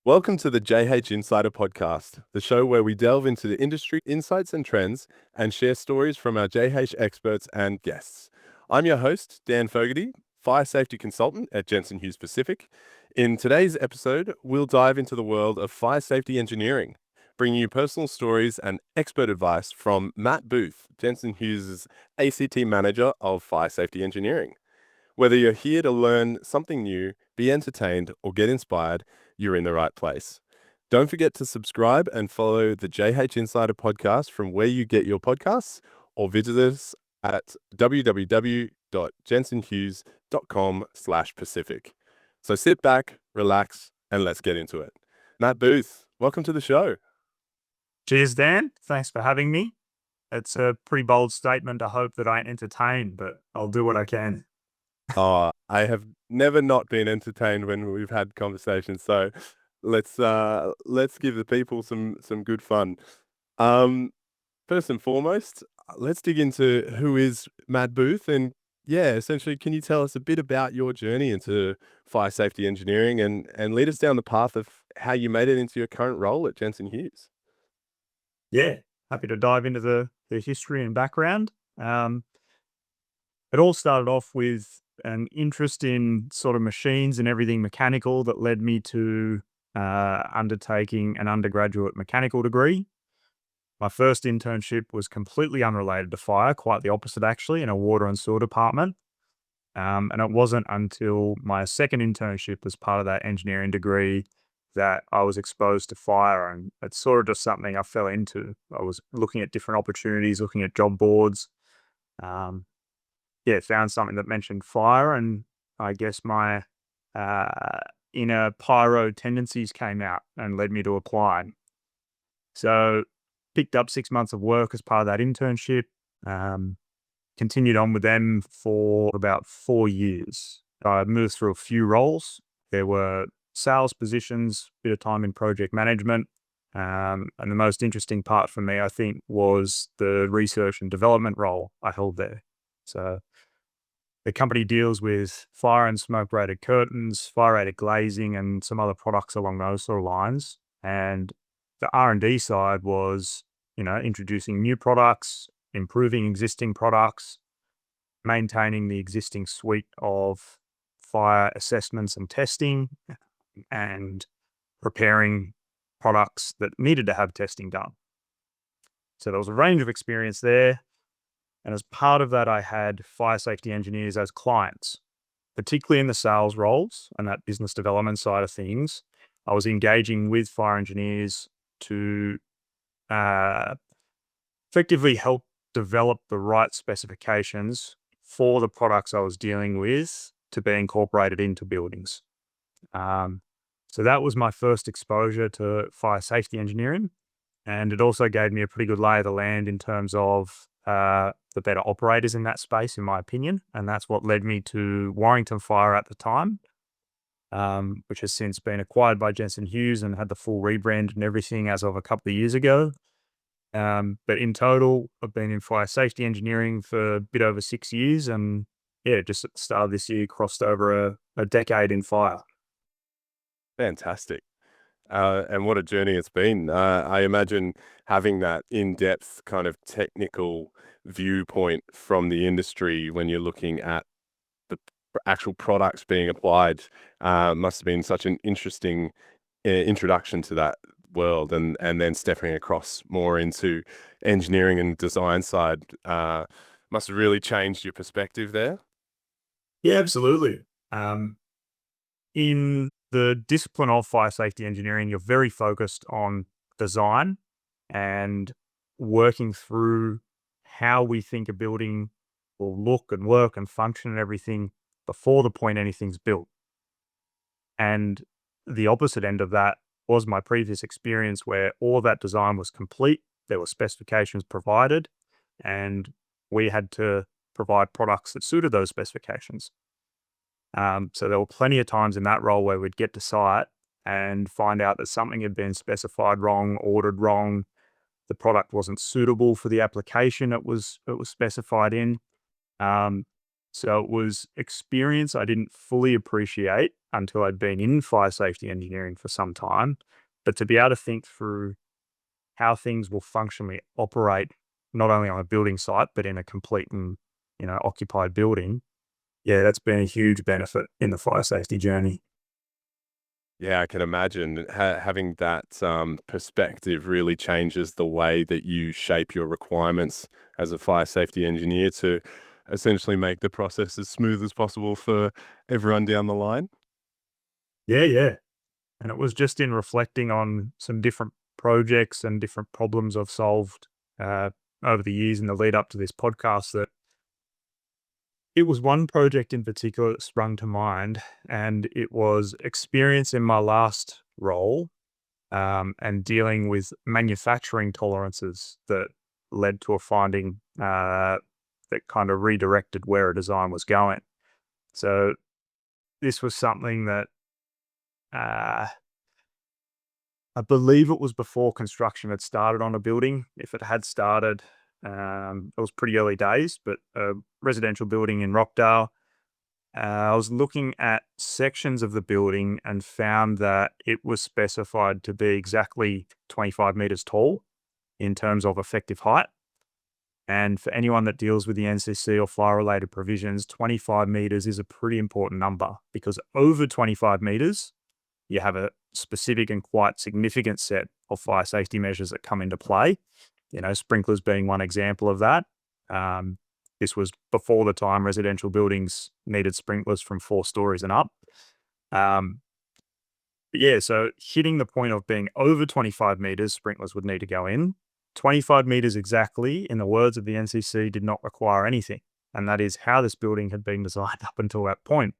Welcome to the JH Insider Podcast, the show where we delve into the industry insights and trends and share stories from our JH experts and guests. I'm your host, Dan Fogarty, fire safety consultant at Jensen Hughes Pacific. In today's episode, we'll dive into the world of fire safety engineering, bringing you personal stories and expert advice from Matt Booth, Jensen Hughes' ACT Manager of Fire Safety Engineering. Whether you're here to learn something new, be entertained, or get inspired, you're in the right place. Don't forget to subscribe and follow the JH Insider podcast from where you get your podcasts, or visit us at www.jensenhughes.com/Pacific. So sit back, relax, and let's get into it. Matt Booth, welcome to the show. Cheers, Dan. Thanks for having me. It's a pretty bold statement to hope that I entertain, but I'll do what I can. I have never not been entertained when we've had conversations. So let's give the people some good fun. First and foremost, let's dig into who is Matt Booth, and essentially, can you tell us a bit about your journey into fire safety engineering and lead us down the path of how you made it into your current role at Jensen Hughes? Yeah, happy to dive into the history and background. It all started off with an interest in sort of machines and everything mechanical that led me to undertaking an undergraduate mechanical degree. My first internship was completely unrelated to fire, quite the opposite actually, in a water and sewer department. And it wasn't until my second internship as part of that engineering degree that I was exposed to fire. And it's sort of just something I fell into. I was looking at different opportunities, looking at job boards. Um, Found something that mentioned fire. And I guess my inner pyro tendencies came out and led me to apply. So picked up 6 months of work as part of that internship. Continued on with them for about 4 years. I moved through a few roles. There were sales positions, bit of time in project management. And the most interesting part for me, I think, was the research and development role I held there. So the company deals with fire and smoke rated curtains, fire rated glazing, and some other products along those sort of lines. And the R&D side was, introducing new products, improving existing products, maintaining the existing suite of fire assessments and testing, and preparing products that needed to have testing done. So there was a range of experience there. And as part of that, I had fire safety engineers as clients, particularly in the sales roles and that business development side of things. I was engaging with fire engineers to effectively help develop the right specifications for the products I was dealing with to be incorporated into buildings. So that was my first exposure to fire safety engineering. And it also gave me a pretty good lay of the land in terms of the better operators in that space, in my opinion. And that's what led me to Warrington Fire at the time, which has since been acquired by Jensen Hughes and had the full rebrand and everything as of a couple of years ago. But in total, I've been in fire safety engineering for a bit over 6 years, and just at the start of this year, crossed over a decade in fire. Fantastic. And what a journey it's been. I imagine having that in-depth kind of technical viewpoint from the industry when you're looking at the actual products being applied must have been such an interesting introduction to that world, and then stepping across more into engineering and design side must have really changed your perspective there. Yeah, absolutely. In the discipline of fire safety engineering, you're very focused on design and working through how we think a building will look and work and function and everything before the point anything's built. And the opposite end of that was my previous experience where all of that design was complete. There were specifications provided, and we had to provide products that suited those specifications. So there were plenty of times in that role where we'd get to site and find out that something had been specified wrong, ordered wrong. The product wasn't suitable for the application it was specified in. So it was experience I didn't fully appreciate until I'd been in fire safety engineering for some time. But to be able to think through how things will functionally operate, not only on a building site, but in a complete and, occupied building, yeah, that's been a huge benefit in the fire safety journey. Yeah, I can imagine having that perspective really changes the way that you shape your requirements as a fire safety engineer to essentially make the process as smooth as possible for everyone down the line. Yeah, yeah. And it was just in reflecting on some different projects and different problems I've solved uh, over the years in the lead up to this podcast that it was one project in particular that sprung to mind. And it was experience in my last role and dealing with manufacturing tolerances that led to a finding that kind of redirected where a design was going. So this was something that uh, I believe it was before construction had started on a building. If it had started, it was pretty early days, but a residential building in Rockdale. I was looking at sections of the building and found that it was specified to be exactly 25 meters tall in terms of effective height. And for anyone that deals with the NCC or fire related provisions, 25 meters is a pretty important number because over 25 meters, you have a specific and quite significant set of fire safety measures that come into play. Sprinklers being one example of that. Um, this was before the time residential buildings needed sprinklers from 4 stories and up. Um, but yeah, so hitting the point of being over 25 meters, sprinklers would need to go in. 25 meters exactly, in the words of the NCC, did not require anything. And that is how this building had been designed up until that point.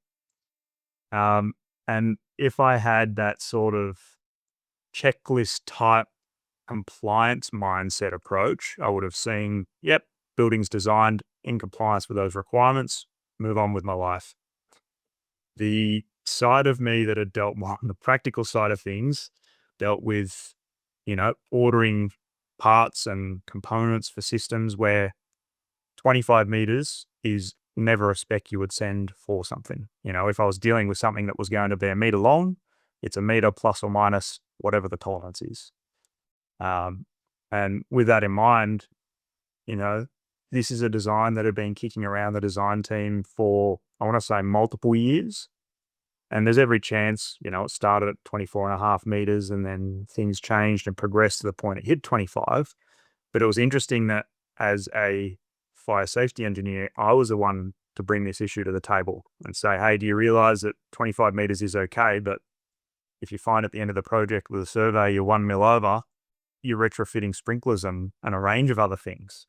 Um, and if I had that sort of checklist type compliance mindset approach, I would have seen, yep, buildings designed in compliance with those requirements, move on with my life. The side of me that had dealt more on the practical side of things dealt with, ordering parts and components for systems where 25 meters is never a spec you would send for something. If I was dealing with something that was going to be a meter long, it's a meter plus or minus whatever the tolerance is. Um, and with that in mind, you know, this is a design that had been kicking around the design team for, I want to say, multiple years. And there's every chance, it started at 24 and a half meters and then things changed and progressed to the point it hit 25. But it was interesting that as a fire safety engineer, I was the one to bring this issue to the table and say, hey, do you realize that 25 meters is okay? But if you find at the end of the project with a survey you're 1 mil over, you're retrofitting sprinklers and a range of other things.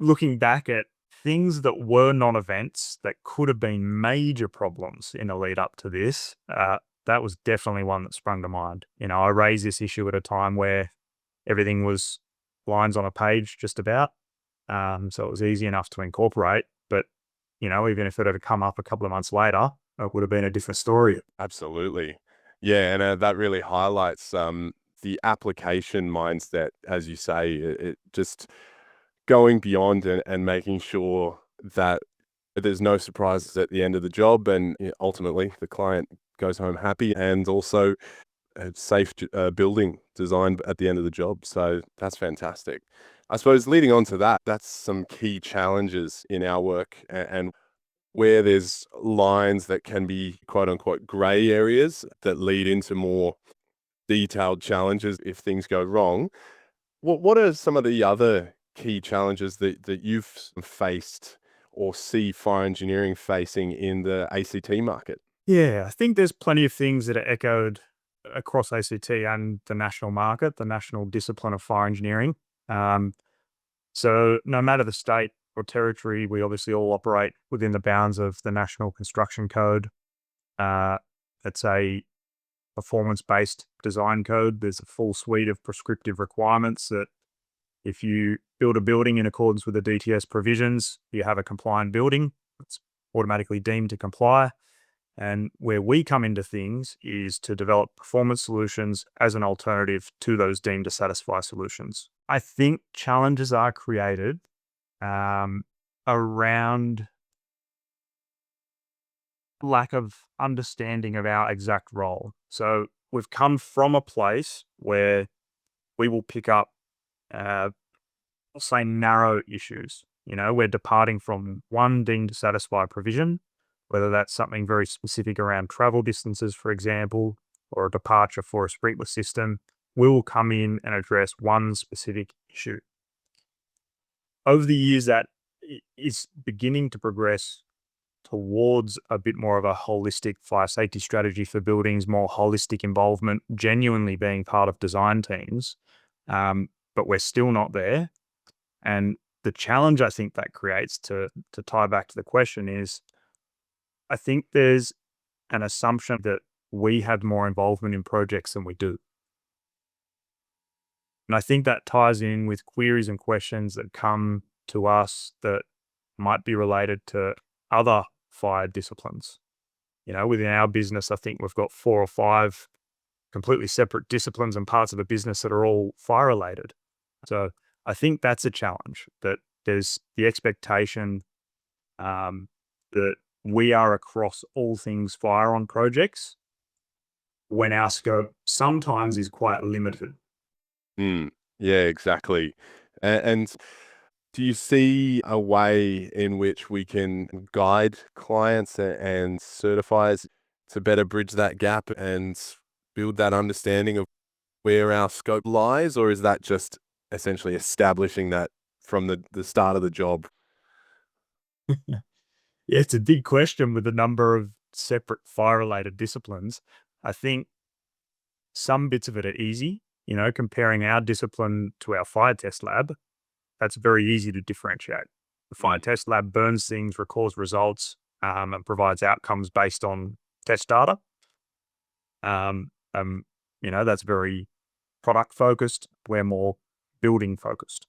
Looking back at things that were non-events that could have been major problems in the lead up to this, that was definitely one that sprung to mind. I raised this issue at a time where everything was lines on a page just about. So it was easy enough to incorporate. But, even if it had come up a couple of months later, it would have been a different story. Absolutely. Yeah, and that really highlights the application mindset, as you say, it just going beyond and making sure that there's no surprises at the end of the job, and ultimately the client goes home happy, and also a safe building designed at the end of the job. So that's fantastic. I suppose leading on to that, that's some key challenges in our work, and where there's lines that can be quote unquote gray areas that lead into more detailed challenges if things go wrong. What are some of the other key challenges that you've faced or see fire engineering facing in the ACT market? Yeah, I think there's plenty of things that are echoed across ACT and the national market, the national discipline of fire engineering. Um, so, no matter the state or territory, we obviously all operate within the bounds of the National Construction Code. Uh, it's a performance based design code. There's a full suite of prescriptive requirements that if you build a building in accordance with the DTS provisions, you have a compliant building. It's automatically deemed to comply. And where we come into things is to develop performance solutions as an alternative to those deemed to satisfy solutions. I think challenges are created around lack of understanding of our exact role. So we've come from a place where we will pick up, uh, I'll say, narrow issues. We're departing from one deemed to satisfy provision, whether that's something very specific around travel distances, for example, or a departure for a sprinkler system. We will come in and address one specific issue. Over the years, that is beginning to progress towards a bit more of a holistic fire safety strategy for buildings, more holistic involvement, genuinely being part of design teams. But we're still not there. And the challenge I think that creates, to tie back to the question, is I think there's an assumption that we have more involvement in projects than we do. And I think that ties in with queries and questions that come to us that might be related to other fire disciplines. Within our business, I think we've got 4 or 5 completely separate disciplines and parts of the business that are all fire related. So I think that's a challenge, that there's the expectation that we are across all things fire on projects when our scope sometimes is quite limited. Mm, yeah, exactly. And do you see a way in which we can guide clients and certifiers to better bridge that gap and build that understanding of where our scope lies, or is that just essentially establishing that from the start of the job? Yeah, it's a big question with a number of separate fire related disciplines. I think some bits of it are easy, comparing our discipline to our fire test lab. That's very easy to differentiate. The fire Mm. test lab burns things, records results, and provides outcomes based on test data. Um, um, that's very product focused. We're more building focused.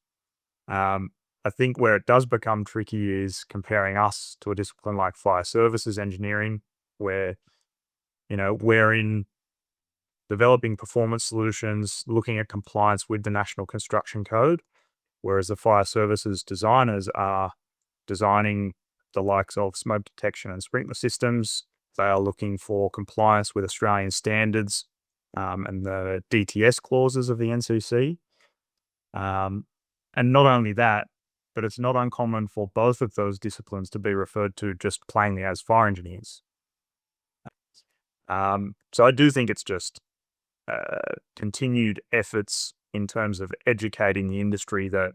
I think where it does become tricky is comparing us to a discipline like fire services engineering, where, we're in developing performance solutions, looking at compliance with the National Construction Code, whereas the fire services designers are designing the likes of smoke detection and sprinkler systems. They are looking for compliance with Australian standards, and the DTS clauses of the NCC. Um, and not only that, but it's not uncommon for both of those disciplines to be referred to just plainly as fire engineers. So I do think it's just continued efforts in terms of educating the industry that,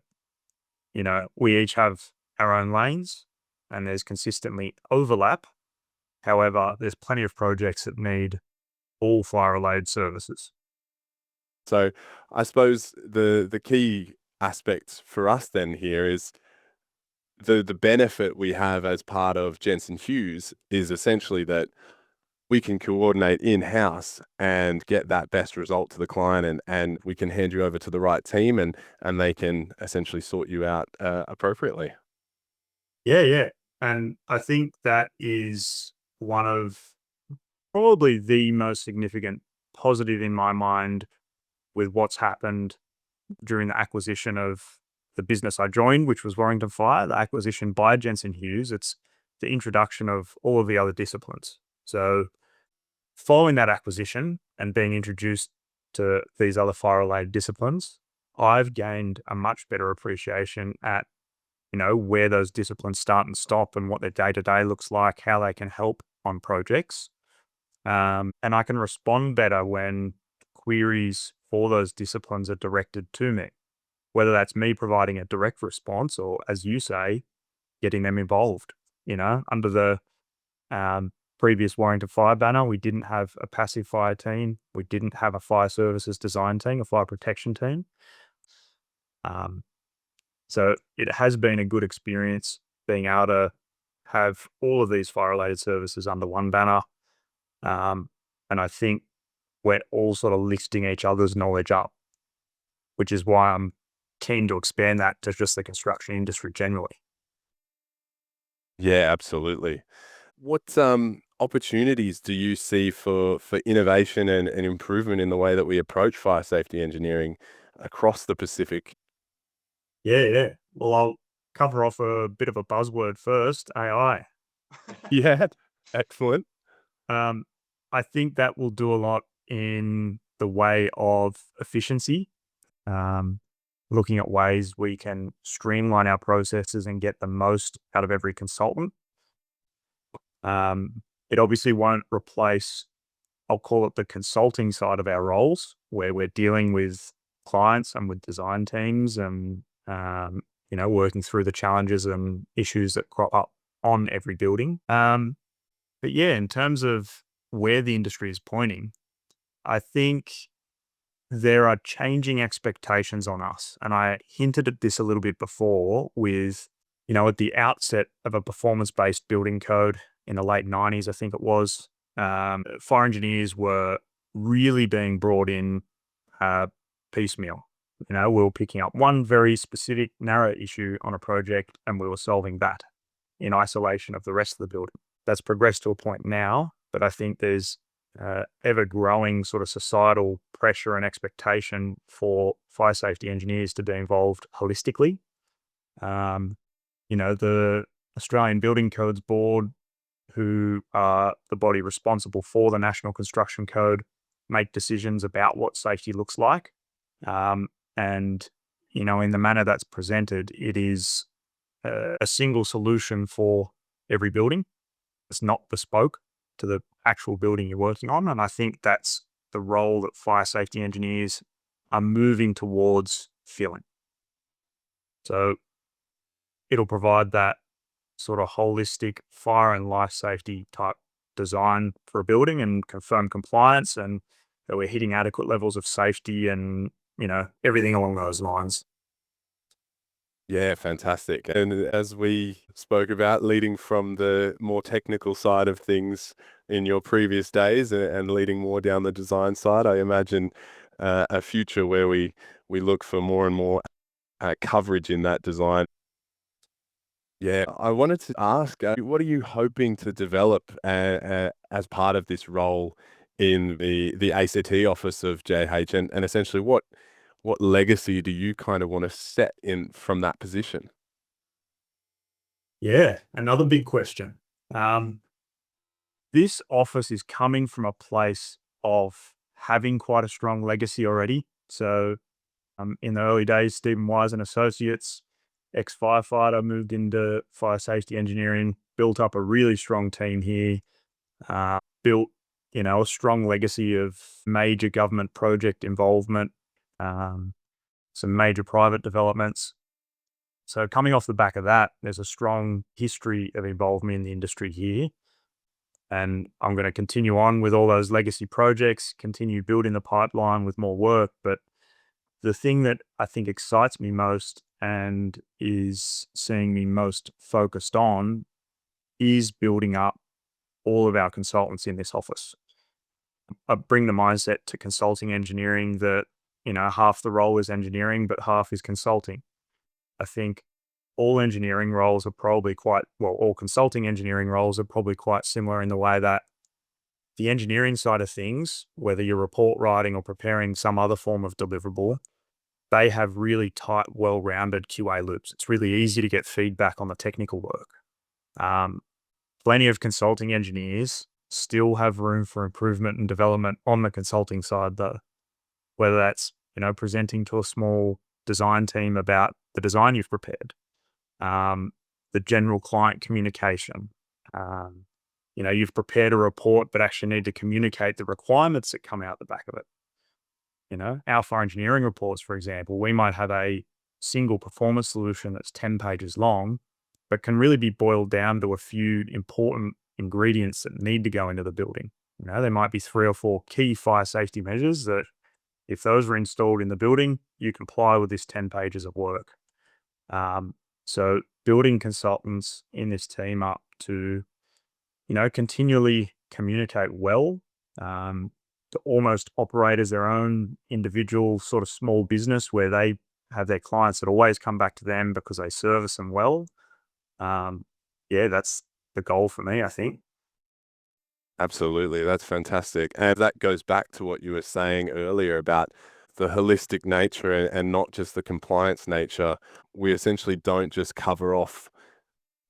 we each have our own lanes and there's consistently overlap. However, there's plenty of projects that need all fire related services. So I suppose the key aspect for us then here is the benefit we have as part of Jensen Hughes is essentially that we can coordinate in-house and get that best result to the client, and we can hand you over to the right team, and they can essentially sort you out appropriately. Yeah, yeah. And I think that is one of probably the most significant positive in my mind with what's happened during the acquisition of the business I joined, which was Warrington Fire, the acquisition by Jensen Hughes. It's the introduction of all of the other disciplines. So, following that acquisition and being introduced to these other fire related disciplines, I've gained a much better appreciation at, where those disciplines start and stop and what their day to day looks like, how they can help on projects. And I can respond better when queries for those disciplines are directed to me, whether that's me providing a direct response or, as you say, getting them involved. Under the previous Warrington Fire banner, we didn't have a passive fire team. We didn't have a fire services design team, a fire protection team. So it has been a good experience being able to have all of these fire related services under one banner. And I think we're all sort of lifting each other's knowledge up, which is why I'm keen to expand that to just the construction industry generally. Yeah, absolutely. What opportunities do you see for innovation and improvement in the way that we approach fire safety engineering across the Pacific? Yeah, yeah. Well, I'll cover off a bit of a buzzword first: AI. Yeah. Excellent. Um, I think that will do a lot in the way of efficiency, um, looking at ways we can streamline our processes and get the most out of every consultant. It obviously won't replace, I'll call it the consulting side of our roles, where we're dealing with clients and with design teams and, working through the challenges and issues that crop up on every building. But yeah, in terms of where the industry is pointing, I think there are changing expectations on us. And I hinted at this a little bit before with, at the outset of a performance based building code in the late 90s, I think it was, fire engineers were really being brought in uh, piecemeal. We were picking up one very specific, narrow issue on a project and we were solving that in isolation of the rest of the building. That's progressed to a point now, but I think there's ever growing sort of societal pressure and expectation for fire safety engineers to be involved holistically. The Australian Building Codes Board, who are the body responsible for the National Construction Code, make decisions about what safety looks like. And, in the manner that's presented, it is a single solution for every building. It's not bespoke to the actual building you're working on. And I think that's the role that fire safety engineers are moving towards filling. So it'll provide that sort of holistic fire and life safety type design for a building and confirm compliance and that we're hitting adequate levels of safety and, everything along those lines. Yeah, fantastic. And as we spoke about, leading from the more technical side of things in your previous days and leading more down the design side, I imagine a future where we look for more and more coverage in that design. Yeah, I wanted to ask, what are you hoping to develop as part of this role in the ACT office of JH, and essentially what legacy do you kind of want to set in from that position? Yeah, another big question. Um, this office is coming from a place of having quite a strong legacy already. So, in the early days, Stephen Wise and Associates, ex firefighter, moved into fire safety engineering, built up a really strong team here, built, a strong legacy of major government project involvement, um, some major private developments. So, coming off the back of that, there's a strong history of involvement in the industry here. And I'm going to continue on with all those legacy projects, continue building the pipeline with more work. But the thing that I think excites me most and is seeing me most focused on is building up all of our consultants in this office. I bring the mindset to consulting engineering that, half the role is engineering, but half is consulting. I think all engineering roles are probably all consulting engineering roles are probably quite similar in the way that the engineering side of things, whether you're report writing or preparing some other form of deliverable, they have really tight, well-rounded QA loops. It's really easy to get feedback on the technical work. Um, Plenty of consulting engineers still have room for improvement and development on the consulting side, though, whether that's, presenting to a small design team about the design you've prepared, the general client communication. You've prepared a report, but actually need to communicate the requirements that come out the back of it. Our fire engineering reports, for example, we might have a single performance solution that's 10 pages long, but can really be boiled down to a few important ingredients that need to go into the building. There might be 3 or 4 key fire safety measures that if those were installed in the building, you comply with this 10 pages of work. So building consultants in this team up to, continually communicate well, to almost operate as their own individual sort of small business where they have their clients that always come back to them because they service them well. That's the goal for me, I think. Absolutely, that's fantastic. And that goes back to what you were saying earlier about the holistic nature and not just the compliance nature. We essentially don't just cover off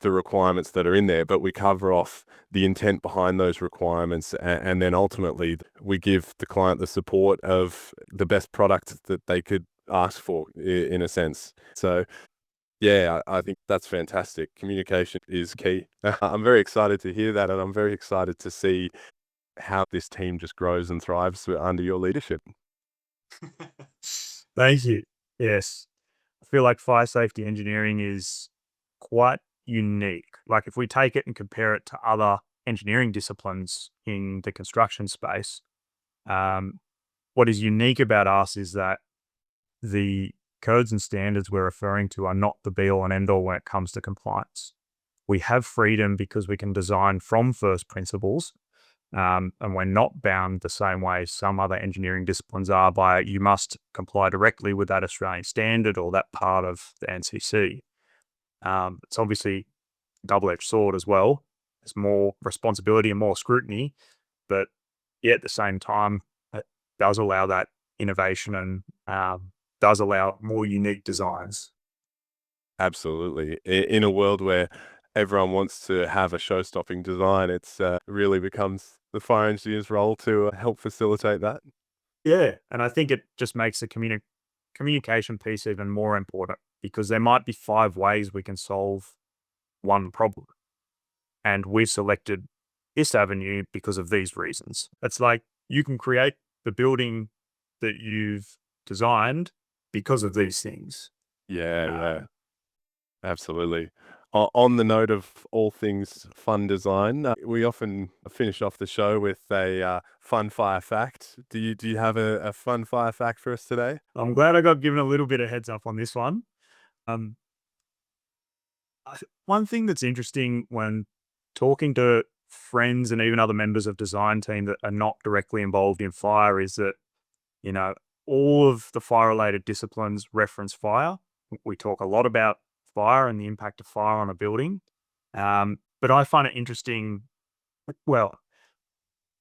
the requirements that are in there, but we cover off the intent behind those requirements, and then ultimately we give the client the support of the best product that they could ask for, in a sense. So yeah, I think that's fantastic. Communication is key. I'm very excited to hear that, and I'm very excited to see how this team just grows and thrives under your leadership. Thank you. Yes. I feel like fire safety engineering is quite unique. Like if we take it and compare it to other engineering disciplines in the construction space, um, what is unique about us is that the codes and standards we're referring to are not the be all and end all when it comes to compliance. We have freedom because we can design from first principles, and we're not bound the same way some other engineering disciplines are by you must comply directly with that Australian standard or that part of the NCC. It's obviously a double-edged sword as well. There's more responsibility and more scrutiny, but yeah, at the same time, it does allow that innovation and does allow more unique designs. Absolutely. In a world where everyone wants to have a show-stopping design, it's really becomes the fire engineer's role to help facilitate that. Yeah, and I think it just makes the communication piece even more important because there might be 5 ways we can solve one problem, and we've selected this avenue because of these reasons. It's like you can create the building that you've designed because of these things. Yeah, yeah, Um, absolutely. On the note of all things fun design, we often finish off the show with a fun fire fact. Do you have a fun fire fact for us today? I'm glad I got given a little bit of heads up on this one. Um, One thing that's interesting when talking to friends and even other members of design team that are not directly involved in fire is that, you know, all of the fire related disciplines reference fire. We talk a lot about fire and the impact of fire on a building. But I find it interesting. Well,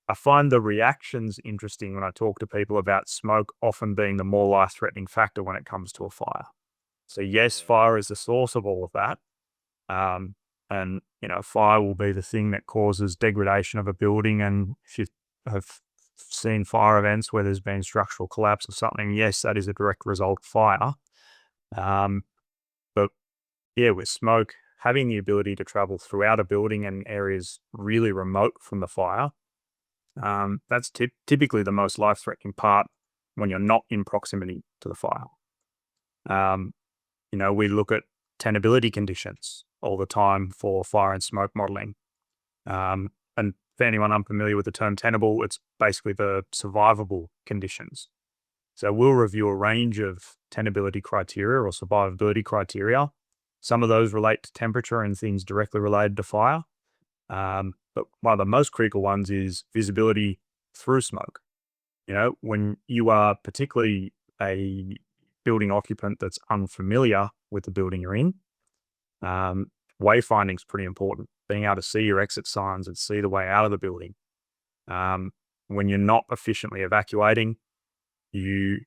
I find the reactions interesting when I talk to people about smoke often being the more life threatening factor when it comes to a fire. So, yes, fire is the source of all of that. Um, and fire will be the thing that causes degradation of a building. And if you have seen fire events where there's been structural collapse or something, yes, that is a direct result of fire. Um, but yeah, with smoke, having the ability to travel throughout a building and areas really remote from the fire, that's typically the most life-threatening part when you're not in proximity to the fire. Um, we look at tenability conditions all the time for fire and smoke modeling. And for anyone unfamiliar with the term tenable, it's basically the survivable conditions. So we'll review a range of tenability criteria or survivability criteria. Some of those relate to temperature and things directly related to fire. But one of the most critical ones is visibility through smoke. When you are particularly a building occupant that's unfamiliar with the building you're in, wayfinding is pretty important. Being able to see your exit signs and see the way out of the building. When you're not efficiently evacuating, you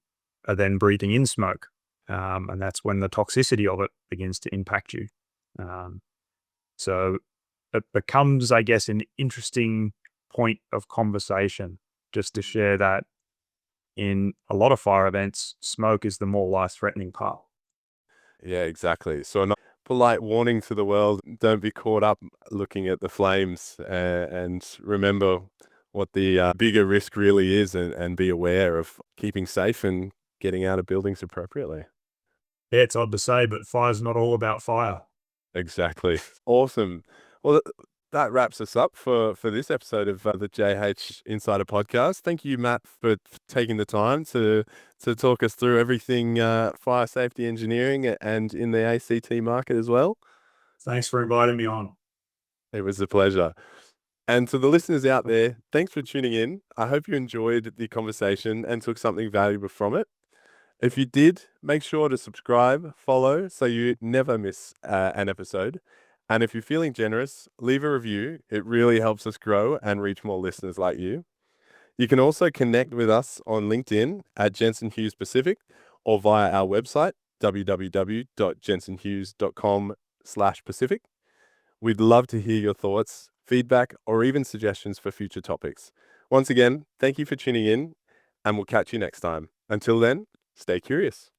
are then breathing in smoke. And that's when the toxicity of it begins to impact you. Um, so it becomes, I guess, an interesting point of conversation just to share that in a lot of fire events, smoke is the more life-threatening part. Yeah, exactly. So a polite warning to the world: don't be caught up looking at the flames, and remember what the bigger risk really is, and be aware of keeping safe and getting out of buildings appropriately. Yeah, it's odd to say, but fire's not all about fire. Exactly. Awesome. Well, that wraps us up for this episode of the JH Insider Podcast. Thank you, Matt, for taking the time to talk us through everything fire safety engineering and in the ACT market as well. Thanks for inviting me on. It was a pleasure. And to the listeners out there, thanks for tuning in. I hope you enjoyed the conversation and took something valuable from it. If you did, make sure to subscribe, follow, so you never miss an episode. And if you're feeling generous, leave a review. It really helps us grow and reach more listeners like you. You can also connect with us on LinkedIn at Jensen Hughes Pacific or via our website, www.jensenhughes.com/Pacific. We'd love to hear your thoughts, feedback, or even suggestions for future topics. Once again, thank you for tuning in, and we'll catch you next time. Until then, stay curious.